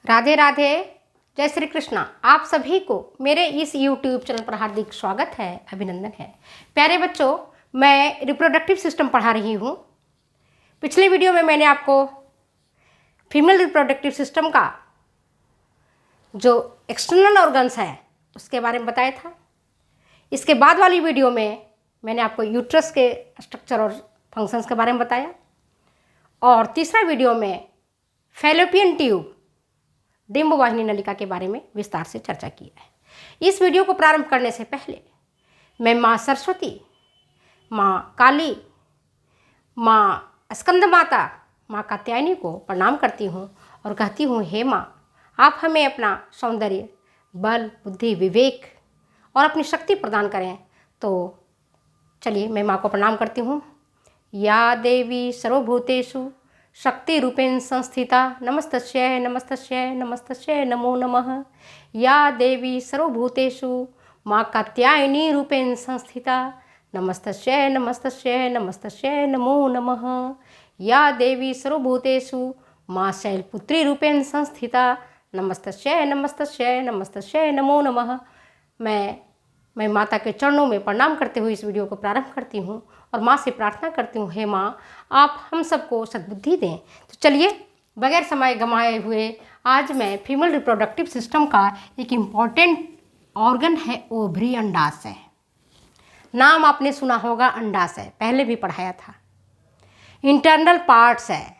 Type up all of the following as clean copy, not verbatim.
राधे राधे, जय श्री कृष्णा। आप सभी को मेरे इस YouTube चैनल पर हार्दिक स्वागत है, अभिनंदन है। प्यारे बच्चों, मैं रिप्रोडक्टिव सिस्टम पढ़ा रही हूँ। पिछले वीडियो में मैंने आपको फीमेल रिप्रोडक्टिव सिस्टम का जो एक्सटर्नल ऑर्गन्स है उसके बारे में बताया था। इसके बाद वाली वीडियो में मैंने आपको यूट्रस के स्ट्रक्चर और फंक्शंस के बारे में बताया, और तीसरा वीडियो में फैलोपियन ट्यूब, डिंब वाहिनी नलिका के बारे में विस्तार से चर्चा की है। इस वीडियो को प्रारंभ करने से पहले मैं माँ सरस्वती, माँ काली, माँ स्कंद माता, माँ कात्यायनी को प्रणाम करती हूँ और कहती हूँ, हे माँ, आप हमें अपना सौंदर्य, बल, बुद्धि, विवेक और अपनी शक्ति प्रदान करें। तो चलिए मैं माँ को प्रणाम करती हूँ। या देवी सर्वभूतेषु शक्ति रूपेण संस्थिता नमस्तस्यै नमस्तस्यै नमस्तस्यै नमो नमः। या देवी सर्वभूतेषु माँ कात्यायनी रूपेण संस्थिता नमस्तस्यै नमस्तस्यै नमस्तस्यै नमो नमः। या देवी सर्वभूतेषु माँ शैलपुत्री रूपेण संस्थिता नमस्तस्यै नमस्तस्यै नमस्तस्यै नमो नमः। मैं माता के चरणों में प्रणाम करते हुए इस वीडियो को प्रारंभ करती हूँ और माँ से प्रार्थना करती हूँ, हे माँ, आप हम सबको सद्बुद्धि दें। तो चलिए बगैर समय गंवाए हुए आज मैं फीमेल रिप्रोडक्टिव सिस्टम का एक इम्पॉर्टेंट ऑर्गन है ओवरी, अंडाशय। नाम आपने सुना होगा, अंडाशय पहले भी पढ़ाया था। इंटरनल पार्ट्स है,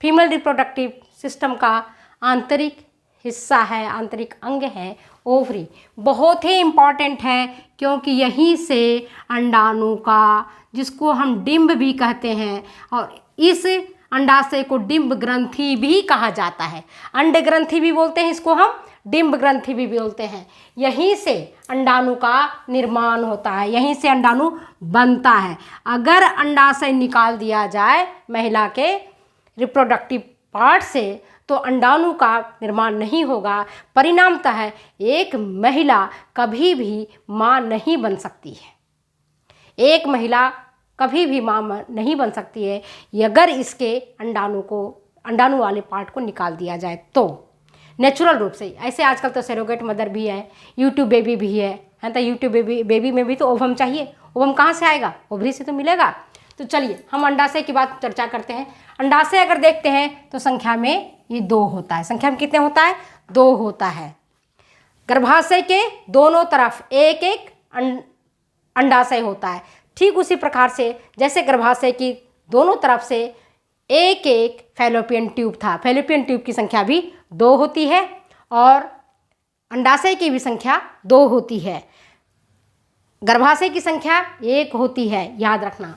फीमेल रिप्रोडक्टिव सिस्टम का आंतरिक हिस्सा है, आंतरिक अंग है ओवरी। बहुत ही इम्पॉर्टेंट है क्योंकि यहीं से अंडाणु का, जिसको हम डिंब भी कहते हैं, और इस अंडाशय को डिंब ग्रंथि भी कहा जाता है। अंड ग्रंथि भी बोलते हैं इसको, हम डिंब ग्रंथि भी बोलते हैं। यहीं से अंडाणु का निर्माण होता है, यहीं से अंडाणु बनता है। अगर अंडाशय निकाल दिया जाए महिला के रिप्रोडक्टिव पार्ट से तो अंडाणु का निर्माण नहीं होगा। परिणामतः एक महिला कभी भी माँ नहीं बन सकती है। एक महिला कभी भी माँ नहीं बन सकती है अगर इसके अंडाणु वाले पार्ट को निकाल दिया जाए तो। नेचुरल रूप से, ऐसे आजकल तो सरोगेट मदर भी है, यूट्यूब बेबी भी है तो यूट्यूब बेबी में भी तो ओवम चाहिए। ओवम कहाँ से आएगा? ओवरी से तो मिलेगा। तो चलिए हम अंडाशय की बात चर्चा करते हैं। अंडाशय अगर देखते हैं तो संख्या में ये 2 होता है। संख्या में कितने होता है? 2 होता है। गर्भाशय के दोनों तरफ एक एक अंडाशय होता है। ठीक उसी प्रकार से जैसे गर्भाशय की दोनों तरफ से एक एक फैलोपियन ट्यूब था। फैलोपियन ट्यूब की संख्या भी 2 होती है और अंडाशय की भी संख्या 2 होती है। गर्भाशय की संख्या 1 होती है, याद रखना।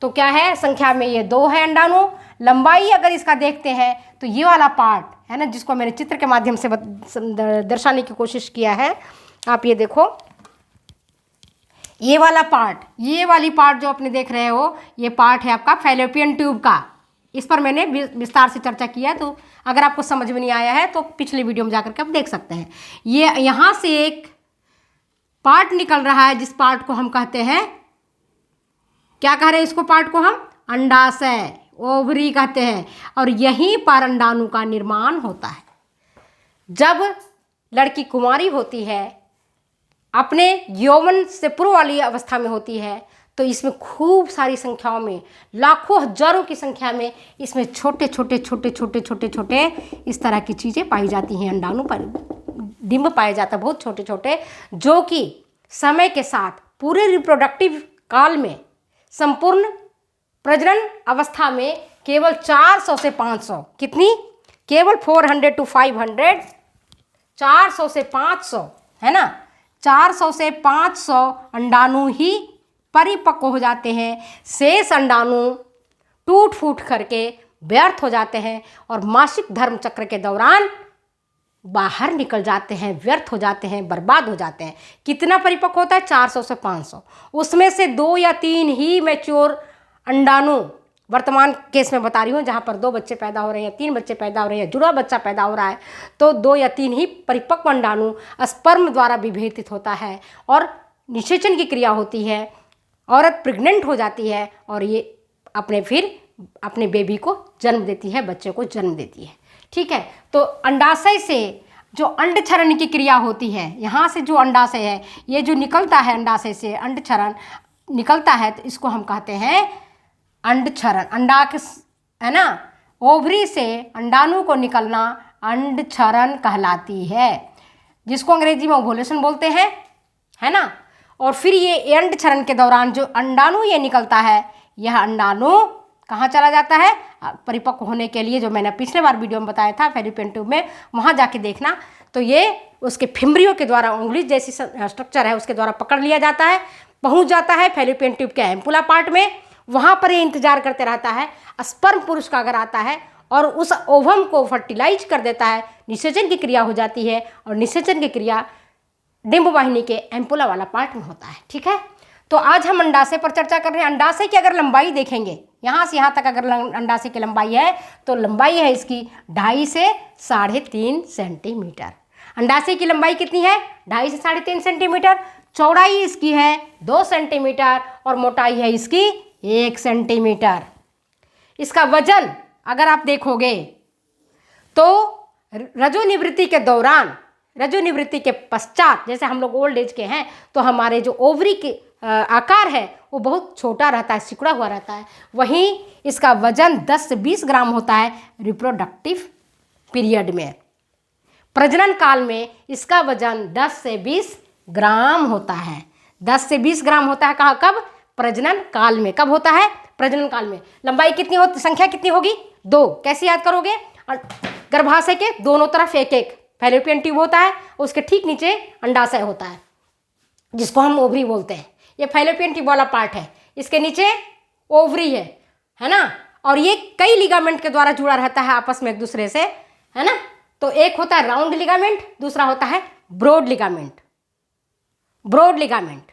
तो क्या है, संख्या में ये 2 है अंडाणु। लंबाई अगर इसका देखते हैं तो ये वाला पार्ट है ना, जिसको मैंने चित्र के माध्यम से दर्शाने की कोशिश किया है। आप ये देखो, ये वाला पार्ट, ये वाली पार्ट जो अपने देख रहे हो, ये पार्ट है आपका फैलोपियन ट्यूब का। इस पर मैंने विस्तार से चर्चा किया, तो अगर आपको समझ में नहीं आया है तो पिछले वीडियो में जाकर के आप देख सकते हैं। ये यहाँ से एक पार्ट निकल रहा है, जिस पार्ट को हम कहते हैं, क्या कह रहे हैं इसको, पार्ट को हम अंडाशय, ओवरी कहते हैं। और यहीं पर अंडाणु का निर्माण होता है। जब लड़की कुंवारी होती है, अपने यौवन से पूर्व वाली अवस्था में होती है, तो इसमें खूब सारी संख्याओं में, लाखों हजारों की संख्या में इसमें छोटे छोटे छोटे छोटे छोटे छोटे इस तरह की चीज़ें पाई जाती हैं। अंडाणु पर डिंब पाए जाता है, बहुत छोटे छोटे, जो कि समय के साथ पूरे रिप्रोडक्टिव काल में, संपूर्ण प्रजनन अवस्था में केवल 400 से 500, कितनी, केवल 400 to 500, 400 से 500 है ना, 400 से 500 अंडाणु ही परिपक्व हो जाते हैं। शेष अंडाणु टूट फूट करके व्यर्थ हो जाते हैं और मासिक धर्म चक्र के दौरान बाहर निकल जाते हैं, व्यर्थ हो जाते हैं, बर्बाद हो जाते हैं। कितना परिपक्व होता है? 400 से 500। उसमें से 2 या 3 ही मैच्योर अंडाणु, वर्तमान केस में बता रही हूँ, जहाँ पर 2 बच्चे पैदा हो रहे हैं, 3 बच्चे पैदा हो रहे हैं, जुड़ा बच्चा पैदा हो रहा है, तो 2 या 3 ही परिपक्व अंडाणु स्पर्म द्वारा विभेदित होता है और निषेचन की क्रिया होती है। औरत प्रेग्नेंट हो जाती है और ये फिर अपने बेबी को जन्म देती है, बच्चे को जन्म देती है। ठीक है। तो अंडाशय से जो अंड क्षरण की क्रिया होती है, यहाँ से जो अंडाशय है, ये जो निकलता है अंडाशय से अंड क्षरण निकलता है, तो इसको हम कहते हैं अंड क्षरण। अंडा के है ना, ओवरी से अंडाणु को निकलना अंड क्षरण कहलाती है, जिसको अंग्रेजी में ओवुलेशन बोलते हैं, है ना। और फिर ये अंड क्षरण के दौरान जो अंडाणु ये निकलता है, यह अंडाणु कहाँ चला जाता है, परिपक्व होने के लिए, जो मैंने पिछले बार वीडियो में बताया था फैलोपियन ट्यूब में, वहाँ जाके देखना। तो ये उसके फिम्ब्रियों के द्वारा, उंगली जैसी स्ट्रक्चर है उसके द्वारा पकड़ लिया जाता है, पहुँच जाता है फैलोपियन ट्यूब के एम्पुला पार्ट में। वहाँ पर ये इंतजार करते रहता है, स्पर्म पुरुष का अगर आता है और उस ओवम को फर्टिलाइज कर देता है, निषेचन की क्रिया हो जाती है, और निषेचन की क्रिया डिंब वाहिनी के एम्पुला वाला पार्ट में होता है। ठीक है, तो आज हम अंडाशय पर चर्चा कर रहे हैं। अंडाशय की अगर लंबाई देखेंगे, यहाँ से यहाँ तक अगर अंडाशय की लंबाई है, तो लंबाई है इसकी 2.5 से 3.5 सेंटीमीटर। अंडाशय की लंबाई कितनी है, 2.5 से 3.5 सेंटीमीटर। चौड़ाई इसकी है 2 सेंटीमीटर और मोटाई है इसकी 1 सेंटीमीटर। इसका वजन अगर आप देखोगे तो रजोनिवृत्ति के दौरान, रजोनिवृत्ति के पश्चात, जैसे हम लोग ओल्ड एज के हैं तो हमारे जो ओवरी के आकार है वो बहुत छोटा रहता है, सिकुड़ा हुआ रहता है। वहीं इसका वजन 10 से 20 ग्राम होता है रिप्रोडक्टिव पीरियड में। प्रजनन काल में इसका वजन 10 से 20 ग्राम होता है। 10 से 20 ग्राम होता है कहाँ, कब, प्रजनन काल में। कब होता है, प्रजनन काल में। लंबाई कितनी होती, संख्या कितनी होगी, 2। कैसे याद करोगे, गर्भाशय के दोनों तरफ एक एक फैलोपियन ट्यूब होता है, उसके ठीक नीचे अंडाशय होता है जिसको हम ओवरी बोलते हैं। ये फैलोपियन ट्यूब वाला पार्ट है, इसके नीचे ओवरी है ना। और ये कई लिगामेंट के द्वारा जुड़ा रहता है आपस में एक दूसरे से, है ना। तो एक होता है राउंड लिगामेंट, दूसरा होता है broad ligament. Broad ligament,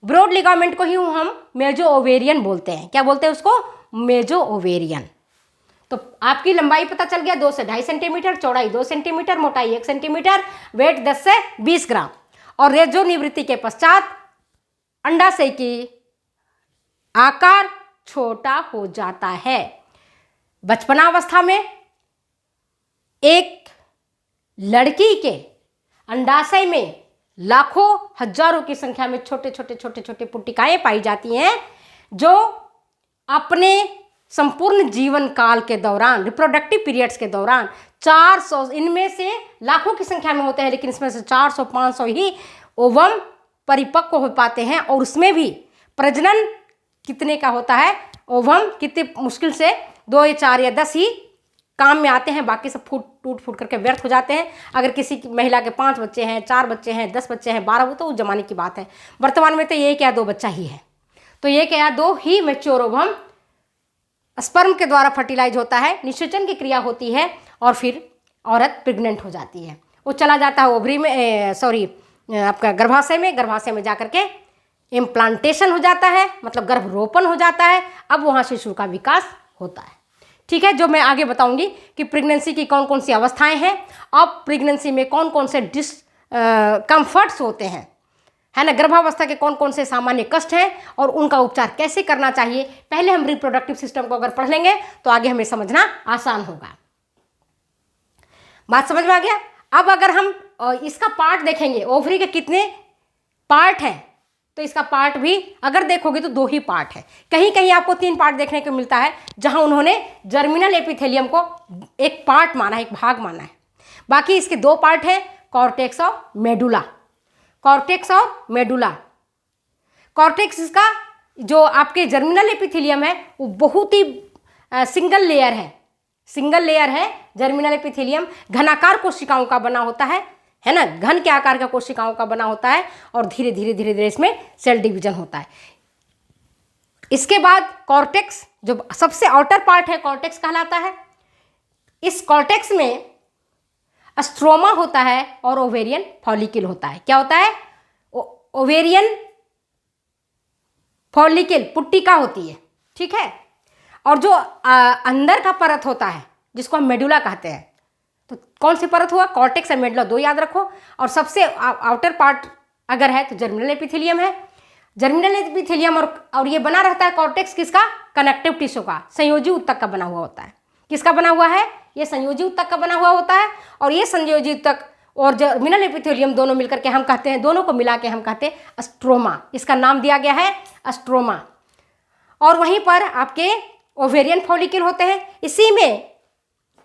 broad ligament को ही हम मेजो ओवेरियन बोलते हैं। क्या बोलते हैं उसको, मेजो ओवेरियन। तो आपकी लंबाई पता चल गया, 2 से 2.5 सेंटीमीटर, चौड़ाई 2 सेंटीमीटर, मोटाई 1 सेंटीमीटर, वेट 10 से 20 ग्राम। और रजोनिवृत्ति के पश्चात अंडाशय की आकार छोटा हो जाता है। बचपनावस्था में एक लड़की के अंडाशय में लाखों हजारों की संख्या में छोटे छोटे छोटे छोटे पुट्टिकाएं पाई जाती हैं, जो अपने संपूर्ण जीवन काल के दौरान, रिप्रोडक्टिव पीरियड्स के दौरान 400, इनमें से लाखों की संख्या में होते हैं, लेकिन इसमें से 400-500 ही ओवम परिपक्व हो पाते हैं। और उसमें भी प्रजनन कितने का होता है, ओवम कितने मुश्किल से 2 या 4 या 10 ही काम में आते हैं, बाकी सब टूट फूट करके व्यर्थ हो जाते हैं। अगर किसी महिला के 5 बच्चे हैं, 4 बच्चे हैं, 10 बच्चे हैं, 12, वो तो उस जमाने की बात है। वर्तमान में तो 1 या 2 बच्चा ही है। तो 1 या 2 ही मैच्योर ओवम स्पर्म के द्वारा फर्टिलाइज होता है, निषेचन की क्रिया होती है और फिर औरत प्रेग्नेंट हो जाती है। वो चला जाता है ओवरी में, आपका गर्भाशय में। गर्भाशय में जाकर के इम्प्लांटेशन हो जाता है, मतलब गर्भरोपण हो जाता है। अब वहाँ शिशु का विकास होता है। ठीक है, जो मैं आगे बताऊंगी कि प्रेगनेंसी की कौन कौन सी अवस्थाएं हैं, अब प्रेगनेंसी में कौन कौन से डिस्कम्फर्ट्स होते हैं, है ना, गर्भावस्था के कौन कौन से सामान्य कष्ट हैं और उनका उपचार कैसे करना चाहिए। पहले हम रिप्रोडक्टिव सिस्टम को अगर पढ़ लेंगे तो आगे हमें समझना आसान होगा। बात समझ में आ गया। अब अगर हम इसका पार्ट देखेंगे, ओवरी के कितने पार्ट हैं, तो इसका पार्ट भी अगर देखोगे तो 2 ही पार्ट है। कहीं कहीं आपको 3 पार्ट देखने को मिलता है, जहां उन्होंने जर्मिनल एपिथेलियम को एक पार्ट माना है, एक भाग माना है। बाकी इसके 2 पार्ट हैं, कॉर्टेक्स और मेडुला। कॉर्टेक्स और मेडुला। कॉर्टेक्स इसका जो आपके जर्मिनल एपिथेलियम है वो बहुत ही सिंगल लेयर है, सिंगल लेयर है जर्मिनल एपिथेलियम। घनाकार कोशिकाओं का बना होता है ना, घन के आकार का कोशिकाओं का बना होता है और धीरे धीरे धीरे धीरे इसमें सेल डिवीजन होता है। इसके बाद कॉर्टेक्स, जो सबसे आउटर पार्ट है, कॉर्टेक्स कहलाता है। इस कॉर्टेक्स में स्ट्रोमा होता है और ओवेरियन फॉलिकल होता है। क्या होता है, ओवेरियन फॉलिकल पुट्टिका होती है, ठीक है। और जो अंदर का परत होता है जिसको हम मेडुला कहते हैं, तो कौन सी परत हुआ, कॉर्टेक्स और मेडुला, 2 याद रखो। और सबसे आउटर पार्ट अगर है तो जर्मिनल एपिथेलियम है। जर्मिनल एपिथेलियम और ये बना रहता है कॉर्टेक्स किसका, कनेक्टिव टिश्यू का, संयोजी ऊतक का बना हुआ होता है, किसका बना हुआ है? ये संयोजी ऊतक का बना हुआ होता है। और ये संयोजी ऊतक और जर्मिनल एपिथेलियम दोनों मिलकर के हम कहते हैं, दोनों को मिला के हम कहते हैं स्ट्रोमा। इसका नाम दिया गया है स्ट्रोमा। और वहीं पर आपके ओवेरियन फॉलिकल होते हैं। इसी में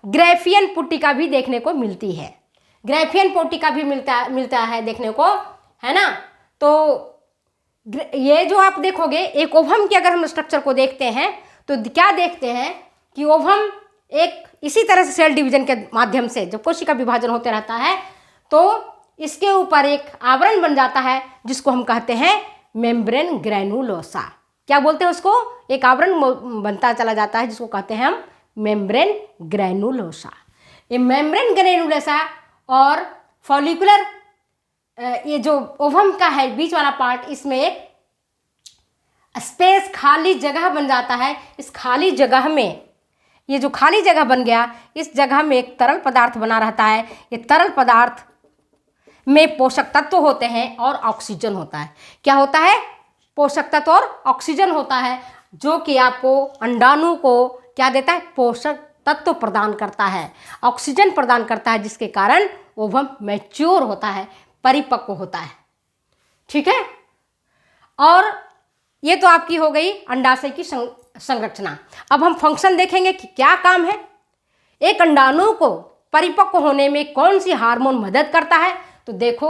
ग्रैफियन पुट्टिका भी देखने को मिलती है। ग्रैफियन पुट्टिका भी मिलता है देखने को, है ना। तो ये जो आप देखोगे, एक ओवम के अगर हम स्ट्रक्चर को देखते हैं तो क्या देखते हैं कि ओवम एक इसी तरह से सेल डिवीजन के माध्यम से जब कोशिका विभाजन होते रहता है तो इसके ऊपर एक आवरण बन जाता है जिसको हम कहते हैं मेम्ब्रेन ग्रैनुलोसा। क्या बोलते हैं उसको? एक आवरण बनता चला जाता है जिसको कहते हैं हम मेम्ब्रेन ग्रैनुलोसा। ये मेम्ब्रेन ग्रैनुलोसा और फॉलिकुलर, ये जो ओवम का है बीच वाला पार्ट, इसमें एक स्पेस, खाली जगह बन जाता है। इस खाली जगह में, ये जो खाली जगह बन गया, इस जगह में एक तरल पदार्थ बना रहता है। ये तरल पदार्थ में पोषक तत्व होते हैं और ऑक्सीजन होता है। क्या होता है? पोषक तत्व और ऑक्सीजन होता है, जो कि आपको अंडाणु को क्या देता है? पोषक तत्व प्रदान करता है, ऑक्सीजन प्रदान करता है, जिसके कारण ओवम मैच्योर होता है, परिपक्व होता है। ठीक है। और ये तो आपकी हो गई अंडाशय की संरचना। अब हम फंक्शन देखेंगे कि क्या काम है। एक अंडाणु को परिपक्व होने में कौन सी हार्मोन मदद करता है? तो देखो,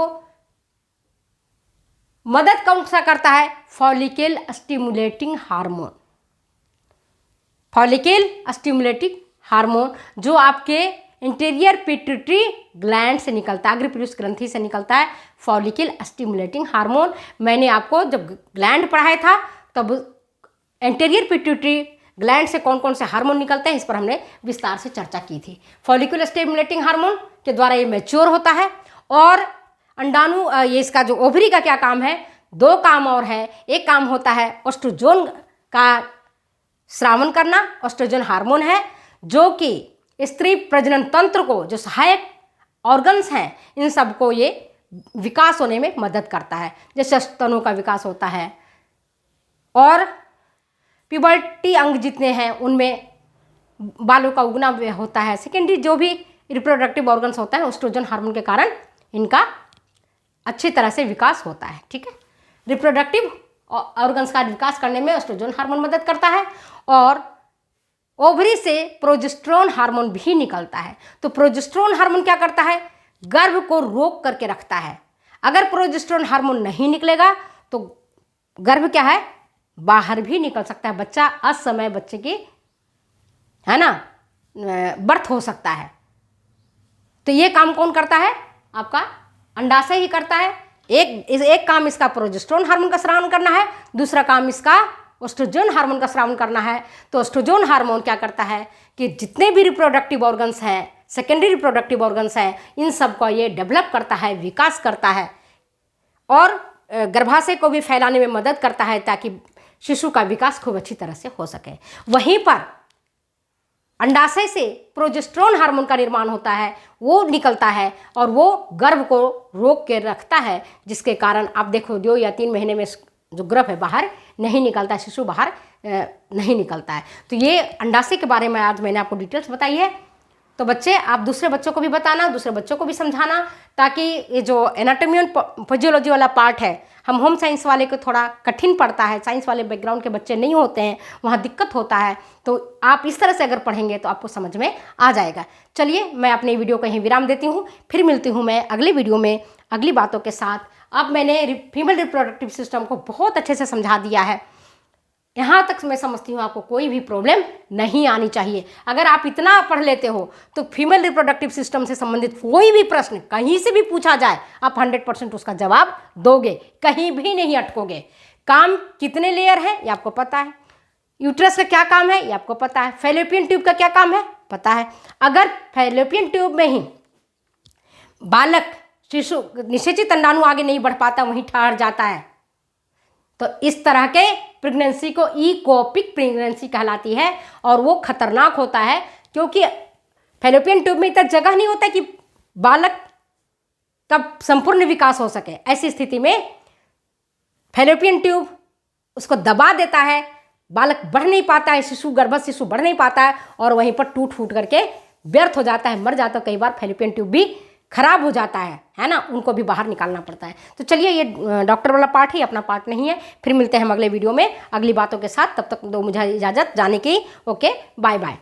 मदद कौन सा करता है? Follicle stimulating hormone. Follicle stimulating hormone जो आपके इंटीरियर पिट्यूटरी ग्लैंड से निकलता है, अग्रपीयूष ग्रंथि से निकलता है, फॉलिकल स्टिमुलेटिंग हार्मोन। मैंने आपको जब ग्लैंड पढ़ाया था तब इंटीरियर पिट्यूटरी ग्लैंड से कौन कौन से हार्मोन निकलते हैं इस पर हमने विस्तार से चर्चा की थी। फॉलिकल स्टिमुलेटिंग हार्मोन के द्वारा ये मैच्योर होता है। और अंडाणु, ये इसका जो ओवरी का क्या काम है? दो काम और है। एक काम होता है ओस्ट्रोजन का स्रावन करना। ओस्ट्रोजन हार्मोन है जो कि स्त्री प्रजनन तंत्र को, जो सहायक ऑर्गन्स हैं, इन सबको ये विकास होने में मदद करता है। जैसे स्तनों का विकास होता है और प्यूबर्टी अंग जितने हैं उनमें बालों का उगना होता है। सेकेंडरी जो भी रिप्रोडक्टिव ऑर्गन्स होता है, एस्ट्रोजन हार्मोन के कारण इनका अच्छी तरह से विकास होता है। ठीक है। रिप्रोडक्टिव ऑर्गन्स का विकास करने में एस्ट्रोजन हार्मोन मदद करता है। और ओवरी से प्रोजेस्टेरोन हार्मोन भी निकलता है। तो प्रोजेस्टेरोन हार्मोन क्या करता है? गर्भ को रोक करके रखता है। अगर प्रोजेस्टेरोन हार्मोन नहीं निकलेगा तो गर्भ क्या है? बाहर भी निकल सकता है। बच्चा असमय, बच्चे की, है ना, बर्थ हो सकता है। तो ये काम कौन करता है? आपका अंडाशय ही करता है। एक काम इसका प्रोजेस्टेरोन हार्मोन का स्रावन करना है, दूसरा काम इसका एस्ट्रोजन हार्मोन का स्रावन करना है। तो एस्ट्रोजन हार्मोन क्या करता है कि जितने भी रिप्रोडक्टिव ऑर्गन्स हैं, सेकेंडरी रिप्रोडक्टिव ऑर्गन्स हैं, इन सब को ये डेवलप करता है, विकास करता है और गर्भाशय को भी फैलाने में मदद करता है ताकि शिशु का विकास खूब अच्छी तरह से हो सके। वहीं पर अंडाशय से प्रोजेस्टेरोन हार्मोन का निर्माण होता है, वो निकलता है और वो गर्भ को रोक के रखता है, जिसके कारण आप देखो 2 या 3 महीने में जो गर्भ है बाहर नहीं निकलता, शिशु बाहर नहीं निकलता है। तो ये अंडाशय के बारे में आज मैंने आपको डिटेल्स बताई है। तो बच्चे, आप दूसरे बच्चों को भी बताना, दूसरे बच्चों को भी समझाना, ताकि ये जो एनाटॉमी और फिजियोलॉजी वाला पार्ट है, हम होम साइंस वाले को थोड़ा कठिन पड़ता है, साइंस वाले बैकग्राउंड के बच्चे नहीं होते हैं, वहाँ दिक्कत होता है। तो आप इस तरह से अगर पढ़ेंगे तो आपको समझ में आ जाएगा। चलिए, मैं अपने वीडियो को यहीं विराम देती हूँ, फिर मिलती हूँ मैं अगली वीडियो में अगली बातों के साथ। अब मैंने फीमेल रिप्रोडक्टिव सिस्टम को बहुत अच्छे से समझा दिया है। यहाँ तक मैं समझती हूँ आपको कोई भी प्रॉब्लम नहीं आनी चाहिए। अगर आप इतना पढ़ लेते हो तो फीमेल रिप्रोडक्टिव सिस्टम से संबंधित कोई भी प्रश्न कहीं से भी पूछा जाए, आप 100% उसका जवाब दोगे, कहीं भी नहीं अटकोगे। काम कितने लेयर है ये आपको पता है, यूट्रस का क्या काम है ये आपको पता है, फैलोपियन ट्यूब का क्या काम है पता है। अगर फैलोपियन ट्यूब में ही बालक, शिशु, निषेचित अंडाणु आगे नहीं बढ़ पाता, वहीं ठहर जाता है, तो इस तरह के प्रेगनेंसी को इकोपिक प्रेगनेंसी कहलाती है और वो खतरनाक होता है, क्योंकि फैलोपियन ट्यूब में इतना जगह नहीं होता कि बालक का संपूर्ण विकास हो सके। ऐसी स्थिति में फैलोपियन ट्यूब उसको दबा देता है, बालक बढ़ नहीं पाता है, शिशु गर्भस्थ शिशु बढ़ नहीं पाता है और वहीं पर टूट फूट करके व्यर्थ हो जाता है, मर जाता है। कई बार फैलोपियन ट्यूब भी खराब हो जाता है ना, उनको भी बाहर निकालना पड़ता है। तो चलिए, ये डॉक्टर वाला पार्ट ही अपना पार्ट नहीं है। फिर मिलते हैं हम अगले वीडियो में अगली बातों के साथ। तब तक दो मुझे इजाज़त जाने की। Okay, bye bye.